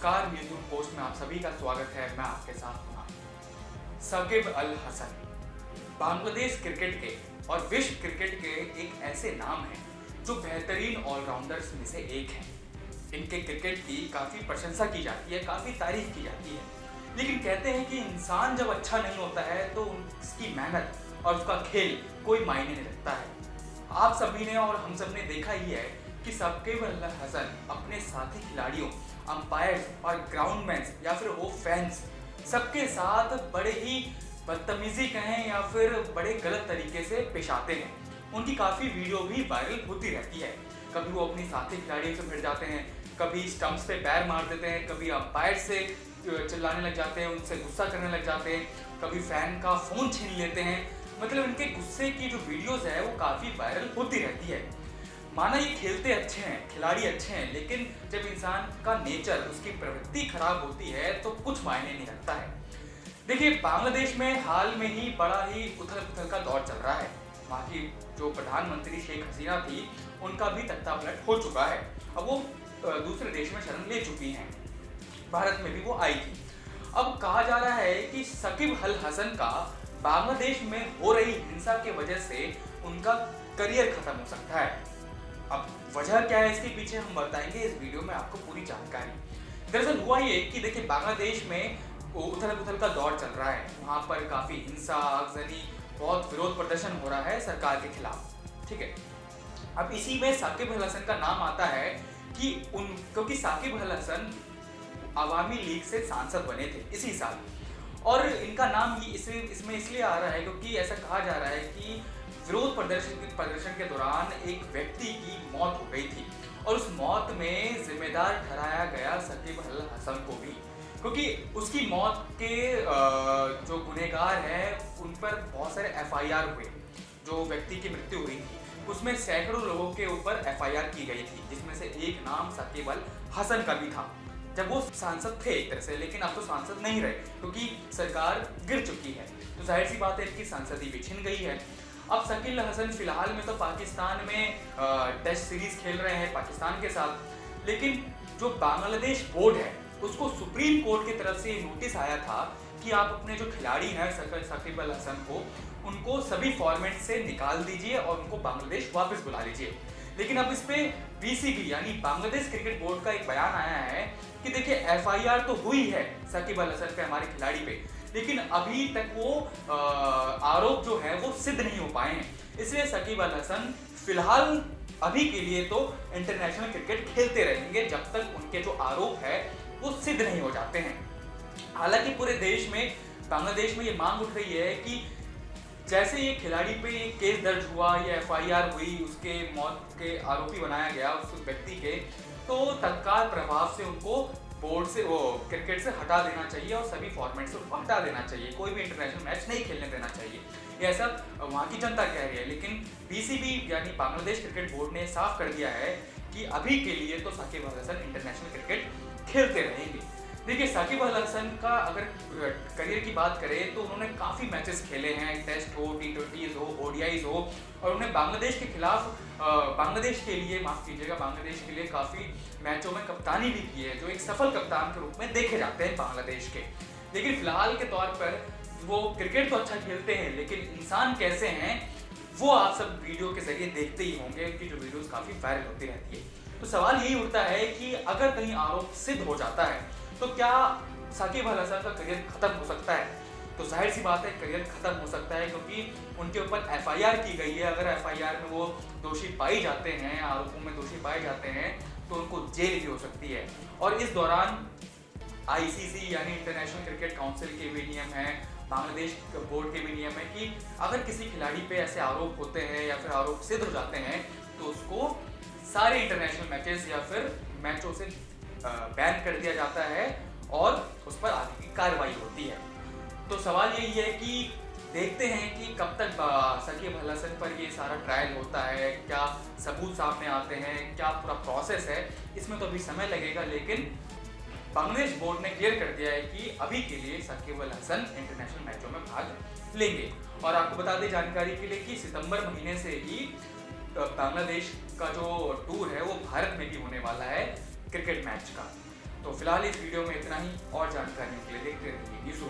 नमस्कार, news post में आप सभी का स्वागत है। मैं आपके साथ हूं। साकिब अल हसन बांग्लादेश क्रिकेट के और विश्व क्रिकेट के एक ऐसे नाम हैं जो बेहतरीन ऑलराउंडर्स में से एक हैं। इनके क्रिकेट की काफ़ी प्रशंसा की जाती है, काफ़ी तारीफ की जाती है, लेकिन कहते हैं कि इंसान जब अच्छा नहीं होता है तो उसकी मेहनत और उसका खेल कोई मायने नहीं रखता है। आप सभी ने और हम सब ने देखा ही है कि साकिब अल हसन अपने साथी खिलाड़ियों, अंपायर्स और ग्राउंडमैन्स या फिर वो फैंस सबके साथ बड़े ही बदतमीजी कहें या फिर बड़े गलत तरीके से पेश आते हैं। उनकी काफ़ी वीडियो भी वायरल होती रहती है। कभी वो अपनी साथी खिलाड़ियों से भिड़ जाते हैं, कभी स्टंप्स पे पैर मार देते हैं, कभी अंपायर से चिल्लाने लग जाते हैं, उनसे गुस्सा करने लग जाते हैं, कभी फैन का फ़ोन छीन लेते हैं। मतलब इनके गुस्से की जो वीडियोज़ है वो काफ़ी वायरल होती रहती है। माना ये खेलते अच्छे हैं, खिलाड़ी अच्छे हैं, लेकिन जब इंसान का नेचर, उसकी प्रवृत्ति खराब होती है तो कुछ मायने नहीं रखता है। देखिए, बांग्लादेश में हाल में ही बड़ा ही उथल-पुथल का दौर चल रहा है। वहाँ की जो प्रधानमंत्री शेख हसीना थी, उनका भी तख्तापलट हो चुका है। अब वो दूसरे देश में शरण ले चुकी हैं। भारत में भी वो आई थी। अब कहा जा रहा है कि साकिब अल हसन का बांग्लादेश में हो रही हिंसा की वजह से उनका करियर खत्म हो सकता है। अब वजह क्या है इसके पीछे हम बताएंगे इस वीडियो में आपको पूरी जानकारी। दरअसल हुआ ये कि देखिए, बांग्लादेश में उथल-पुथल का दौर चल रहा है। वहाँ पर काफ़ी हिंसा, आगजनी, बहुत विरोध प्रदर्शन हो रहा है सरकार के खिलाफ। ठीक है। अब इसी में साकिब अल हसन का नाम आता है क्योंकि साकिब अल हसन अवामी लीग से सांसद बने थे इसी साल, और इनका नाम इसमें इसलिए आ रहा है क्योंकि ऐसा कहा जा रहा है कि विरोध प्रदर्शन के दौरान एक व्यक्ति की मौत हो गई थी और उस मौत में जिम्मेदार ठहराया गया साकिब अल हसन को भी, क्योंकि उसकी मौत के जो गुनहगार हैं उन पर बहुत सारे एफआईआर हुए। जो व्यक्ति की मृत्यु हुई थी उसमें सैकड़ों लोगों के ऊपर एफआईआर की गई थी, जिसमें से एक नाम साकिब अल हसन का भी था जब वो सांसद थे एक तरह से, लेकिन अब तो सांसद नहीं रहे क्योंकि सरकार गिर चुकी है। तो जाहिर सी बात है इनकी सांसदी भी छिन गई है। अब साकिब अल हसन फिलहाल में तो पाकिस्तान में टेस्ट सीरीज खेल रहे हैं पाकिस्तान के साथ, लेकिन जो बांग्लादेश बोर्ड है उसको सुप्रीम कोर्ट की तरफ से नोटिस आया था कि आप अपने जो खिलाड़ी हैं साकिब अल हसन को, उनको सभी फॉर्मेट से निकाल दीजिए और उनको बांग्लादेश वापस बुला लीजिए। लेकिन अब इस पे बीसीबी यानी बांग्लादेश क्रिकेट बोर्ड का एक बयान आया है कि देखिए, एफआईआर तो हुई है साकिब अल हसन पे, हमारे खिलाड़ी पे, लेकिन अभी तक वो आरोप जो है वो सिद्ध नहीं हो पाए हैं। इसलिए साकिब अल हसन फिलहाल अभी के लिए तो इंटरनेशनल क्रिकेट खेलते रहेंगे जब तक उनके जो आरोप है वो सिद्ध नहीं हो जाते हैं। हालांकि पूरे देश में, बांग्लादेश में ये मांग उठ रही है कि जैसे ये खिलाड़ी पे केस दर्ज हुआ या एफआईआर हुई, उसके मौत के आरोपी बनाया गया उस व्यक्ति के, तो तत्काल प्रभाव से उनको बोर्ड से, वो क्रिकेट से हटा देना चाहिए और सभी फॉर्मेट से उनको हटा देना चाहिए। कोई भी इंटरनेशनल मैच नहीं खेलने देना चाहिए। ये ऐसा वहाँ की जनता कह रही है, लेकिन बीसीबी यानी बांग्लादेश क्रिकेट बोर्ड ने साफ कर दिया है कि अभी के लिए तो साकिब अल हसन इंटरनेशनल क्रिकेट खेलते रहेंगे। देखिए, साकिब अल हसन का अगर करियर की बात करें तो उन्होंने काफ़ी मैचेस खेले हैं, टेस्ट हो, टी20 हो, ओडीआईज हो, और उन्हें बांग्लादेश के खिलाफ बांग्लादेश के लिए, माफ़ कीजिएगा, बांग्लादेश के लिए काफ़ी मैचों में कप्तानी भी की है, जो एक सफल कप्तान के रूप में देखे जाते हैं बांग्लादेश के। लेकिन फिलहाल के तौर पर वो क्रिकेट तो अच्छा खेलते हैं, लेकिन इंसान कैसे हैं वो आप सब वीडियो के जरिए देखते ही होंगे, उनकी जो वीडियोस काफ़ी वायरल होती रहती है। तो सवाल यही उठता है कि अगर कहीं आरोप सिद्ध हो जाता है तो क्या साकिब अल हसन का करियर खत्म हो सकता है? तो जाहिर सी बात है करियर खत्म हो सकता है, क्योंकि उनके ऊपर एफआईआर की गई है। अगर एफआईआर में वो दोषी पाए जाते हैं, आरोपों में दोषी पाए जाते हैं, तो उनको जेल भी हो सकती है। और इस दौरान आईसीसी यानी इंटरनेशनल क्रिकेट काउंसिल के भी नियम हैं, बांग्लादेश बोर्ड के भी नियम है कि अगर किसी खिलाड़ी पे ऐसे आरोप होते हैं या फिर आरोप सिद्ध हो जाते हैं तो उसको सारे इंटरनेशनल मैचेस या फिर मैचों से बैन कर दिया जाता है और उस पर आगे की कार्रवाई होती है। तो सवाल यही है कि देखते हैं कि कब तक साकिब अल हसन पर ये सारा ट्रायल होता है, क्या सबूत सामने आते हैं, क्या पूरा प्रोसेस है, इसमें तो अभी समय लगेगा। लेकिन बांग्लादेश बोर्ड ने क्लियर कर दिया है कि अभी के लिए साकिब अल हसन इंटरनेशनल मैचों में भाग लेंगे। और आपको बता दें जानकारी के लिए कि सितंबर महीने से ही बांग्लादेश का जो टूर है वो भारत में भी होने वाला है क्रिकेट मैच का। तो फिलहाल इस वीडियो में इतना ही, और जानकारियों के लिए देखते रहिए न्यूज़।